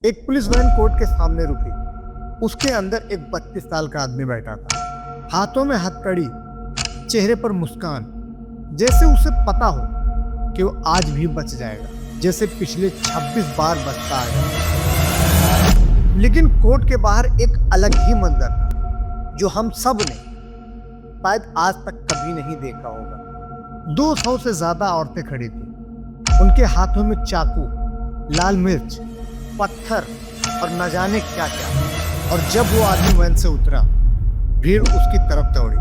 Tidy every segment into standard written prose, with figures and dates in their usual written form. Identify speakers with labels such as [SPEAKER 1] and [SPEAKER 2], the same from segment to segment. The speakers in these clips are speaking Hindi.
[SPEAKER 1] एक पुलिस वैन कोर्ट के सामने रुकी। उसके अंदर एक 32 साल का आदमी बैठा था, हाथों में हथकड़ी, चेहरे पर मुस्कान, जैसे उसे पता हो कि वो आज भी बच जाएगा, जैसे पिछले 26 बार बचता आया। लेकिन कोर्ट के बाहर एक अलग ही मंजर था, जो हम सब ने शायद आज तक कभी नहीं देखा होगा। 200 से ज्यादा औरतें खड़ी थी, उनके हाथों में चाकू, लाल मिर्च, पत्थर और न जाने क्या क्या। और जब वो आदमी वैन से उतरा, भीड़ उसकी तरफ दौड़ी।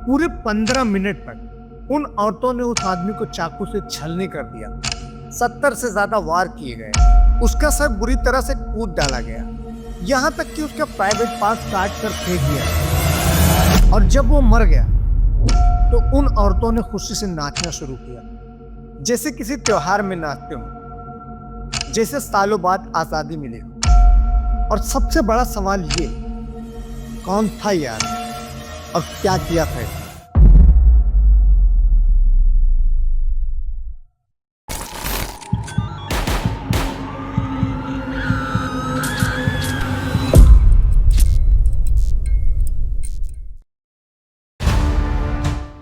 [SPEAKER 1] पूरे 15 मिनट तक उन औरतों ने उस आदमी को चाकू से छलनी कर दिया। 70 से ज्यादा वार किए गए। उसका सर बुरी तरह से कूद डाला गया, यहाँ तक कि उसका प्राइवेट पार्ट काट कर फेंक दिया। और जब वो मर गया तो उन औरतों ने खुशी से नाचना शुरू किया, जैसे किसी त्योहार में नाचते हो, जैसे सालों बाद आजादी मिली। और सबसे बड़ा सवाल ये, कौन था ये आदमी और क्या किया था?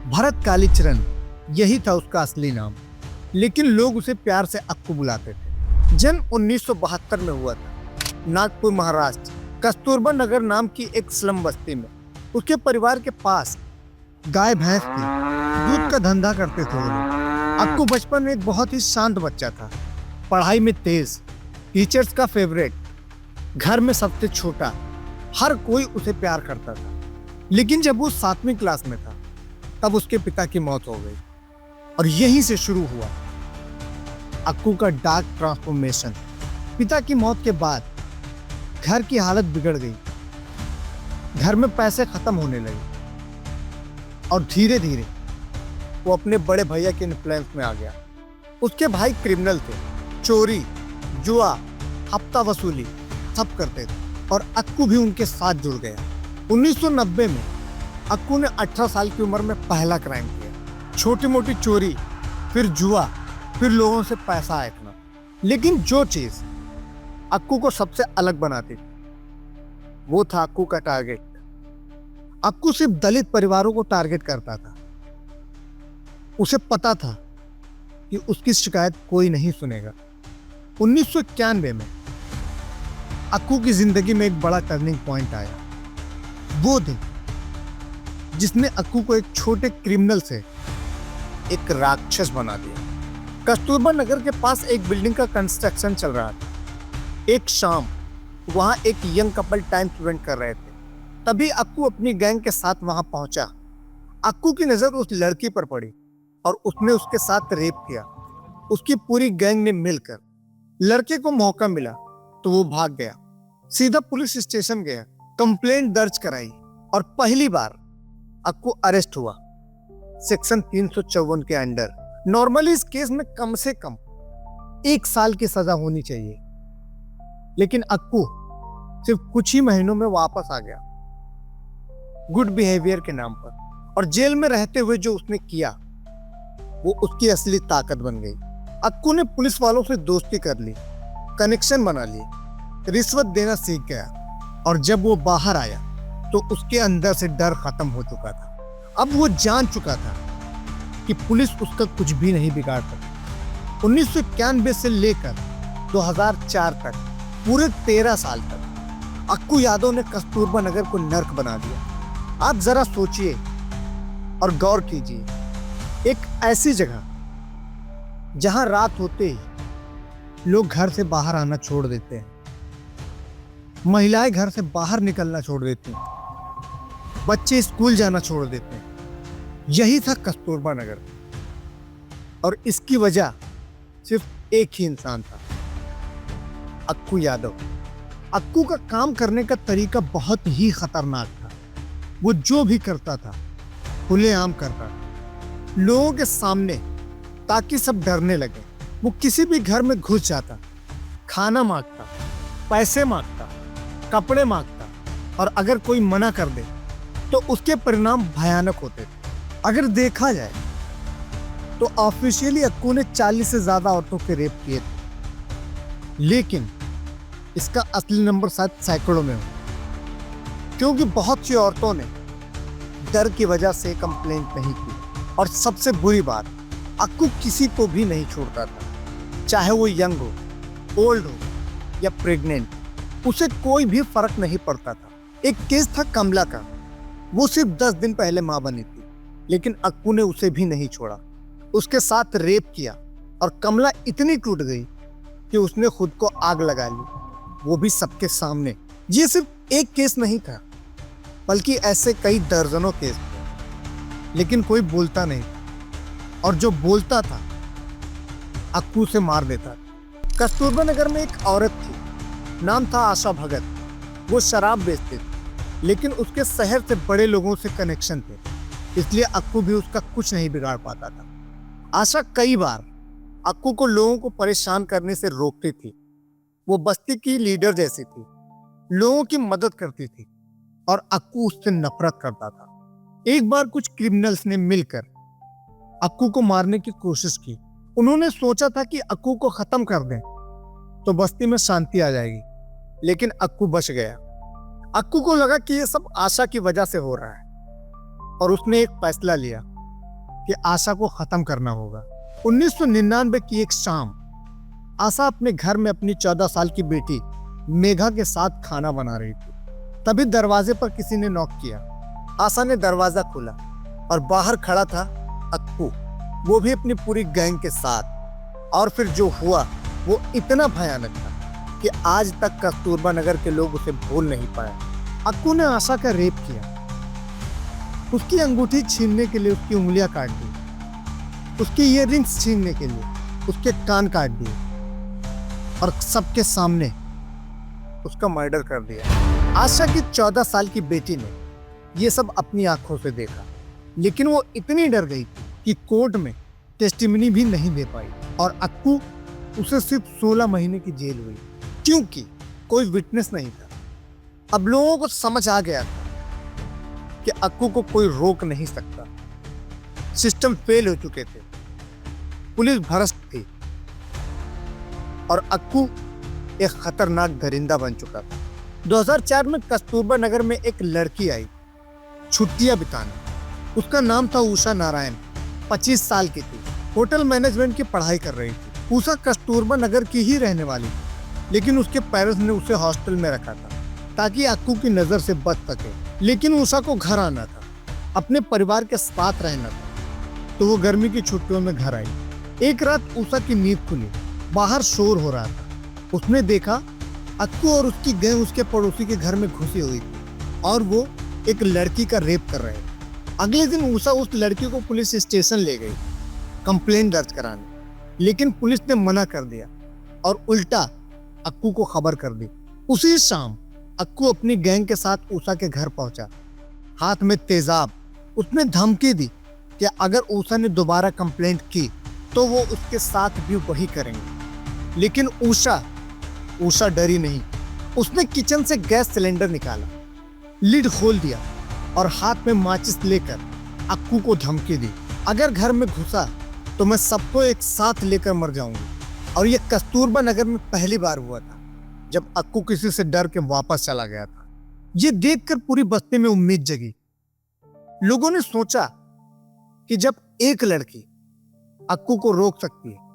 [SPEAKER 1] भरत कालीचरण, यही था उसका असली नाम, लेकिन लोग उसे प्यार से अक्कू बुलाते थे। जन्म 1972 में हुआ था, नागपुर महाराष्ट्र, कस्तूरबा नगर नाम की एक स्लम बस्ती में। उसके परिवार के पास गाय भैंस थी, दूध का धंधा करते थे वो लोग। अक्कू बचपन में एक बहुत ही शांत बच्चा था, पढ़ाई में तेज, टीचर्स का फेवरेट, घर में सबसे छोटा, हर कोई उसे प्यार करता था। लेकिन जब वो 7वीं क्लास में था, तब उसके पिता की मौत हो गई और यहीं से शुरू हुआ अक्कू का डार्क ट्रांसफॉर्मेशन। पिता की मौत के बाद घर की हालत बिगड़ गई, घर में पैसे खत्म होने लगे और धीरे धीरे वो अपने बड़े भैया के इन्फ्लुएंस में आ गया। उसके भाई क्रिमिनल थे, चोरी, जुआ, हफ्ता वसूली सब करते थे और अक्कू भी उनके साथ जुड़ गया। 1990 में अक्कू ने 18 साल की उम्र में पहला क्राइम किया, छोटी मोटी चोरी, फिर जुआ, फिर लोगों से पैसा ऐंठना। लेकिन जो चीज अक्कू को सबसे अलग बनाती थी, वो था अक्कू का टारगेट। अक्कू सिर्फ दलित परिवारों को टारगेट करता था। उसे पता था कि उसकी शिकायत कोई नहीं सुनेगा। 1991 में अक्कू की जिंदगी में एक बड़ा टर्निंग पॉइंट आया। वो दिन जिसने अक्कू को एक छोटे क्रिमिनल से एक राक्षस बना दिया। कस्तूरबा नगर के पास एक बिल्डिंग का कंस्ट्रक्शन चल रहा था। एक शाम वहां एक यंग कपल टाइम स्पेंड कर रहे थे, तभी अक्कू अपनी गैंग के साथ वहां पहुंचा। अक्कू की नजर उस लड़की पर पड़ी और उसने उसके साथ रेप किया। उसकी पूरी गैंग ने मिलकर, लड़के को मौका मिला तो वो भाग गया, सीधा पुलिस स्टेशन गया, कंप्लेंट दर्ज कराई और पहली बार अक्कू अरेस्ट हुआ सेक्शन 354 के अंडर। नॉर्मली इस केस में कम से कम 1 साल की सजा होनी चाहिए, लेकिन अक्कू सिर्फ कुछ ही महीनों में वापस आ गया गुड बिहेवियर के नाम पर। और जेल में रहते हुए जो उसने किया, वो उसकी असली ताकत बन गई। अक्कू ने पुलिस वालों से दोस्ती कर ली, कनेक्शन बना लिए, रिश्वत देना सीख गया और जब वो बाहर आया तो उसके अंदर से डर खत्म हो चुका था। अब वो जान चुका था कि पुलिस उसका कुछ भी नहीं बिगाड़ सकती। 1991 से लेकर 2004 तक, पूरे 13 साल तक अक्कू यादव ने कस्तूरबा नगर को नर्क बना दिया। आप जरा सोचिए और गौर कीजिए, एक ऐसी जगह जहां रात होते ही लोग घर से बाहर आना छोड़ देते हैं, महिलाएं घर से बाहर निकलना छोड़ देती हैं, बच्चे स्कूल जाना छोड़ देते हैं। यही था कस्तूरबा नगर और इसकी वजह सिर्फ एक ही इंसान था, अक्कू यादव। अक्कू का काम करने का तरीका बहुत ही खतरनाक था। वो जो भी करता था खुलेआम करता था, लोगों के सामने, ताकि सब डरने लगे। वो किसी भी घर में घुस जाता, खाना मांगता, पैसे मांगता, कपड़े मांगता और अगर कोई मना कर दे तो उसके परिणाम भयानक होते थे। अगर देखा जाए तो ऑफिशियली अक्कू ने 40 से ज्यादा औरतों के रेप किए थे, लेकिन इसका असली नंबर शायद सैकड़ों में हो, क्योंकि बहुत सी औरतों ने डर की वजह से कंप्लेंट नहीं की। और सबसे बुरी बात, अक्कू किसी को भी नहीं छोड़ता था, चाहे वो यंग हो, ओल्ड हो या प्रेग्नेंट, उसे कोई भी फर्क नहीं पड़ता था। एक केस था कमला का। वो सिर्फ 10 दिन पहले मां बनी थी, लेकिन अक्कू ने उसे भी नहीं छोड़ा। उसके साथ रेप किया और कमला इतनी टूट गई कि उसने खुद को आग लगा ली, वो भी सबके सामने। ये सिर्फ एक केस नहीं था, बल्कि ऐसे कई दर्जनों केस थे, लेकिन कोई बोलता नहीं, और जो बोलता था अक्कू से मार देता। कस्तूरबा नगर में एक औरत थी, नाम था आशा भगत। वो शराब बेचती थी, लेकिन उसके शहर से बड़े लोगों से कनेक्शन थे, इसलिए अक्कू भी उसका कुछ नहीं बिगाड़ पाता था। आशा कई बार अक्कू को लोगों को परेशान करने से रोकती थी। वो बस्ती की लीडर जैसी थी, लोगों की मदद करती थी, और अक्कू उससे नफरत करता था। एक बार कुछ क्रिमिनल्स ने मिलकर अक्कू को मारने की कोशिश की। उन्होंने सोचा था कि अक्कू को खत्म कर दें तो बस्ती में शांति आ जाएगी, लेकिन अक्कू बच गया। अक्कू को लगा कि यह सब आशा की वजह से हो रहा है, और उसने एक फैसला लिया कि आशा को खत्म करना होगा। 1999 की एक शाम आशा अपने घर में अपनी 14 साल की बेटी मेघा के साथ खाना बना रही थी। तभी दरवाजे पर किसी ने नॉक किया। आशा ने दरवाजा खोला और बाहर खड़ा था अक्कू, वो भी अपनी पूरी गैंग के साथ। और फिर जो हुआ वो इतना भयानक था कि आज तक कस्तूरबा नगर के लोग उसे भूल नहीं पाए। अक्कू ने आशा का रेप किया, उसकी अंगूठी छीनने के लिए उसकी उंगलियां काट दी, उसकी ईयररिंग्स छीनने के लिए उसके कान काट दिए, और सबके सामने उसका मर्डर कर दिया। आशा की 14 साल की बेटी ने यह सब अपनी आंखों से देखा, लेकिन वो इतनी डर गई कि कोर्ट में टेस्टिमनी भी नहीं दे पाई, और अक्कू उसे सिर्फ 16 महीने की जेल हुई, क्योंकि कोई विटनेस नहीं था। अब लोगों को समझ आ गया था कि अक्कू को कोई रोक नहीं सकता। सिस्टम फेल हो चुके थे, पुलिस भ्रष्ट थी, और अक्कू एक खतरनाक दरिंदा बन चुका था। 2004 में कस्तूरबा नगर में एक लड़की आई छुट्टियां बिताने। उसका नाम था उषा नारायण, 25 साल की थी, होटल मैनेजमेंट की पढ़ाई कर रही थी। उषा कस्तूरबा नगर की ही रहने वाली थी, लेकिन उसके पेरेंट्स ने उसे हॉस्टल में रखा था ताकि अक्कू की नजर से बच सके। लेकिन उषा को घर आना था, अपने परिवार के साथ रहना था, तो वो गर्मी की छुट्टियों में घर आई। एक रात उषा की नींद खुली, बाहर शोर हो रहा था। उसने देखा अक्कू और उसकी गैंग उसके पड़ोसी के घर में घुसी हुई थी, और वो एक लड़की का रेप कर रहे थे। अगले दिन उषा उस लड़की को पुलिस स्टेशन ले गई कंप्लेंट दर्ज कराने, लेकिन पुलिस ने मना कर दिया और उल्टा अक्कू को खबर कर दी। उसी शाम अक्कू अपनी गैंग के साथ उषा के घर पहुंचा, हाथ में तेजाब। उसने धमकी दी कि अगर उषा ने दोबारा कंप्लेंट की तो वो उसके साथ भी वही करेंगे। लेकिन उषा डरी नहीं। उसने किचन से गैस सिलेंडर निकाला, लिड खोल दिया और हाथ में माचिस लेकर अक्कू को धमकी दी, अगर घर में घुसा तो मैं सबको एक साथ लेकर मर जाऊंगी। और ये कस्तूरबा नगर में पहली बार हुआ था जब अक्कू किसी से डर के वापस चला गया था। ये देखकर पूरी बस्ती में उम्मीद जगी। लोगों ने सोचा कि जब एक लड़की अक्कू को रोक सकती है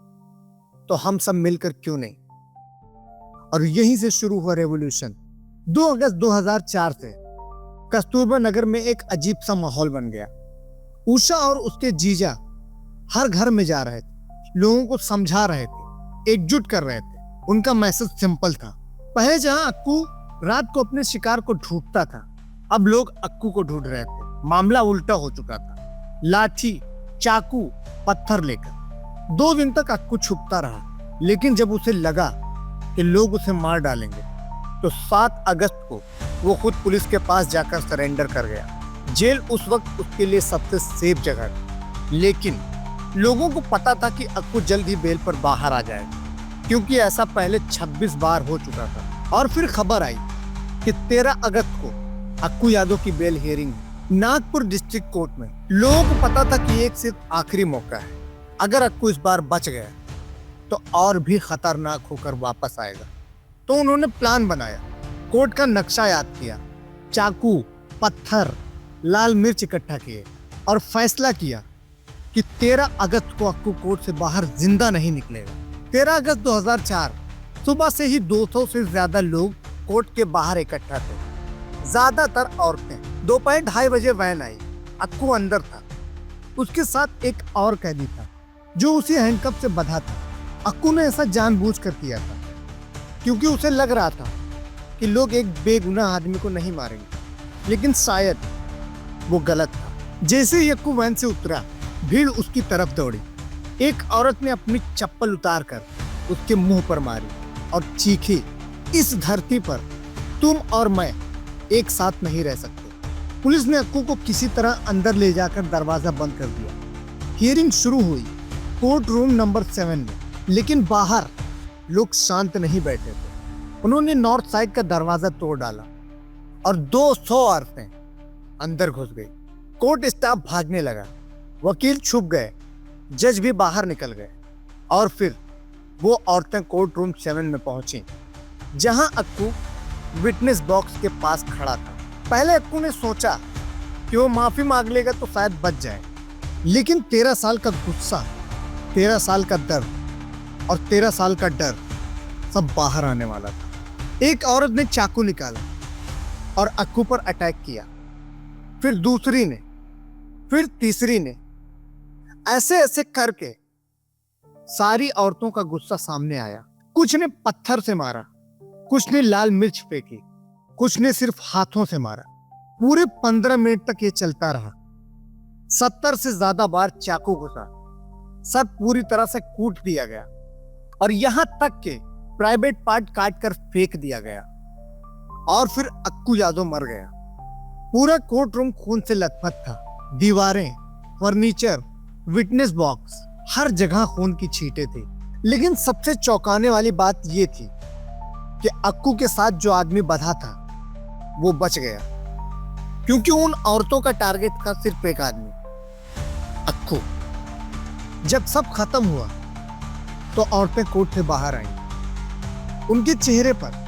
[SPEAKER 1] तो हम सब मिलकर क्यों नहीं। और यहीं से शुरू हुआ रेवोल्यूशन। 2 अगस्त 2004 से कस्तूरबा नगर में एक अजीब सा माहौल बन गया। उषा और उसके जीजा हर घर में जा रहे थे, लोगों को समझा रहे थे, एकजुट कर रहे थे। उनका मैसेज सिंपल था, पहले जहां अक्कू रात को अपने शिकार को ढूंढता था, अब लोग अक्कू को ढूंढ रहे थे। मामला उल्टा हो चुका था, लाठी, चाकू, पत्थर लेकर। 2 दिन तक अक्कू छुपता रहा, लेकिन जब उसे लगा कि लोग उसे मार डालेंगे तो 7 अगस्त को वो खुद पुलिस के पास जाकर सरेंडर कर गया। जेल उस वक्त उसके लिए सबसे सेफ जगह थी, लेकिन लोगों को पता था कि अक्कू जल्द ही बेल पर बाहर आ जाएगा, क्योंकि ऐसा पहले 26 बार हो चुका था। और फिर खबर आई कि 13 अगस्त को अक्कू यादव की bail hearing Nagpur district court में। लोगों को पता था कि एक सिर्फ आखिरी मौका है, अगर अक्कू इस बार बच गया तो और भी खतरनाक होकर वापस आएगा। तो उन्होंने प्लान बनाया, कोर्ट का नक्शा याद किया, चाकू, पत्थर, लाल मिर्च इकट्ठा किए और फैसला किया कि 13 अगस्त को अक्कू कोर्ट से बाहर जिंदा नहीं निकलेगा। 13 अगस्त 2004 सुबह से ही 200 से ज्यादा लोग कोर्ट के बाहर इकट्ठा थे, ज्यादातर औरतें। दोपहर 2:30 बजे वैन आई, अक्कू अंदर था, उसके साथ एक और कैदी था जो उसी हैंडकफ से बंधा था। अक्कू ने ऐसा जानबूझकर किया था क्योंकि उसे लग रहा था कि लोग एक बेगुनाह आदमी को नहीं मारेंगे, लेकिन शायद वो गलत था। जैसे ही अक्कू वैन से उतरा, भीड़ उसकी तरफ दौड़ी। एक औरत ने अपनी चप्पल उतारकर उसके मुंह पर मारी और चीखी, इस धरती पर तुम और मैं एक साथ नहीं रह सकते। पुलिस ने अक्कू को किसी तरह अंदर ले जाकर दरवाजा बंद कर दिया। हियरिंग शुरू हुई कोर्ट रूम नंबर 7 में, लेकिन बाहर लोग शांत नहीं बैठे थे। उन्होंने नॉर्थ साइड का दरवाजा तोड़ डाला और 200 औरतें अंदर घुस गई। कोर्ट स्टाफ भागने लगा, वकील छुप गए, जज भी बाहर निकल गए और फिर वो औरतें कोर्ट रूम 7 में पहुंची, जहां अक्कू विटनेस बॉक्स के पास खड़ा था। पहले अक्कू ने सोचा कि वो माफी मांग लेगा तो शायद बच जाए, लेकिन 13 साल का गुस्सा, 13 साल का दर्द और 13 साल का डर सब बाहर आने वाला था। एक औरत ने चाकू निकाला और अक्कू पर अटैक किया, फिर दूसरी ने, फिर तीसरी ने। ऐसे ऐसे करके सारी औरतों का गुस्सा सामने आया। कुछ ने पत्थर से मारा, कुछ ने लाल मिर्च फेंकी, कुछ ने सिर्फ हाथों से मारा। पूरे 15 मिनट तक ये चलता रहा। 70 से ज्यादा बार चाकू घुसा, सर पूरी तरह से कूट दिया गया और यहां तक के प्राइवेट पार्ट काट कर फेंक दिया गया। और फिर अक्कू यादव मर गया। पूरा कोर्ट रूम खून से लथपथ था। दीवारें, फर्नीचर, विटनेस बॉक्स, हर जगह खून की छींटें थी। लेकिन सबसे चौंकाने वाली बात यह थी कि अक्कू के साथ जो आदमी बंधा था वो बच गया, क्योंकि उन औरतों का टारगेट था सिर्फ एक आदमी, अक्कू। जब सब खत्म हुआ तो औरतें कोर्ट से बाहर आईं। उनके चेहरे पर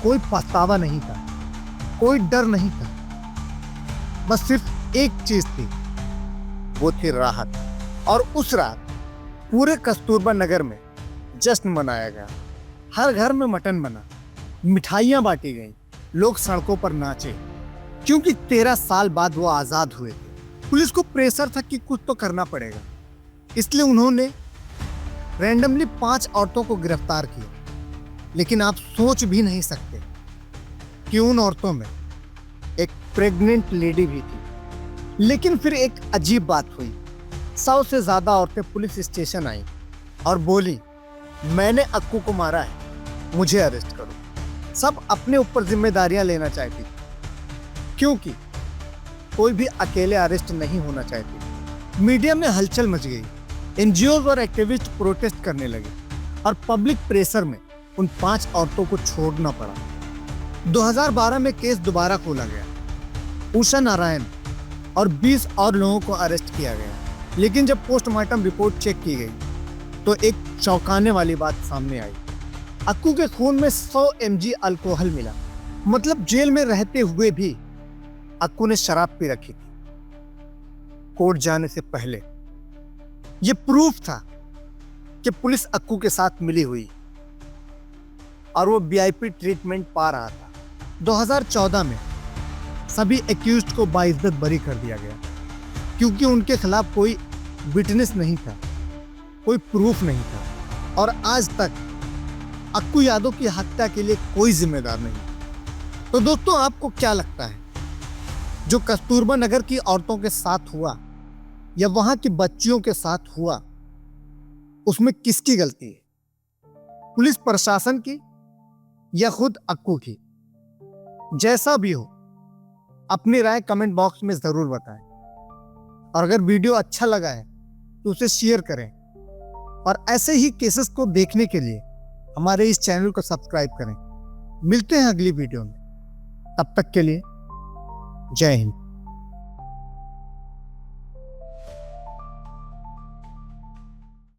[SPEAKER 1] कोई पछतावा नहीं था, कोई डर नहीं था, बस सिर्फ एक चीज थी, वो थी राहत। और उस रात पूरे कस्तूरबा नगर में जश्न मनाया गया। हर घर में मटन बना, मिठाइयां बांटी गईं, लोग सड़कों पर नाचे, क्योंकि 13 साल बाद वो आजाद हुए थे। पुलिस को प्रेशर था कि कुछ तो करना पड़ेगा, इसलिए उन्होंने रैंडमली 5 औरतों को गिरफ्तार किया। लेकिन आप सोच भी नहीं सकते कि उन औरतों में एक प्रेग्नेंट लेडी भी थी। लेकिन फिर एक अजीब बात हुई। 100 से ज्यादा औरतें पुलिस स्टेशन आई और बोली, मैंने अक्कू को मारा है, मुझे अरेस्ट करो। सब अपने ऊपर जिम्मेदारियां लेना चाहती थी, क्योंकि कोई भी अकेले अरेस्ट नहीं होना चाहती। मीडिया में हलचल मच गई, एनजीओ और एक्टिविस्ट प्रोटेस्ट करने लगे और पब्लिक प्रेशर में उन 5 औरतों को छोड़ना पड़ा। 2012 में केस दोबारा खोला गया। उषा नारायण और 20 और लोगों को अरेस्ट किया गया। लेकिन जब पोस्टमार्टम रिपोर्ट चेक की गई तो एक चौंकाने वाली बात सामने आई। अक्कू के खून में 100 mg अल्कोहल मिला। मतलब जेल में रहते हुए भी अक्कू ने शराब पी रखी थी कोर्ट जाने से पहले। यह प्रूफ था कि पुलिस अक्कू के साथ मिली हुई और वो वीआईपी ट्रीटमेंट पा रहा था। 2014 में सभी एक्यूज्ड को बाइज्जत बरी कर दिया गया, क्योंकि उनके खिलाफ कोई विटनेस नहीं था, कोई प्रूफ नहीं था और आज तक अक्कू यादव की हत्या के लिए कोई जिम्मेदार नहीं। तो दोस्तों, आपको क्या लगता है, जो कस्तूरबा नगर की औरतों के साथ हुआ या वहां की बच्चियों के साथ हुआ, उसमें किसकी गलती है? पुलिस प्रशासन की या खुद अक्कू की? जैसा भी हो, अपनी राय कमेंट बॉक्स में जरूर बताएं। और अगर वीडियो अच्छा लगा है तो उसे शेयर करें और ऐसे ही केसेस को देखने के लिए हमारे इस चैनल को सब्सक्राइब करें। मिलते हैं अगली वीडियो में, तब तक के लिए जय हिंद।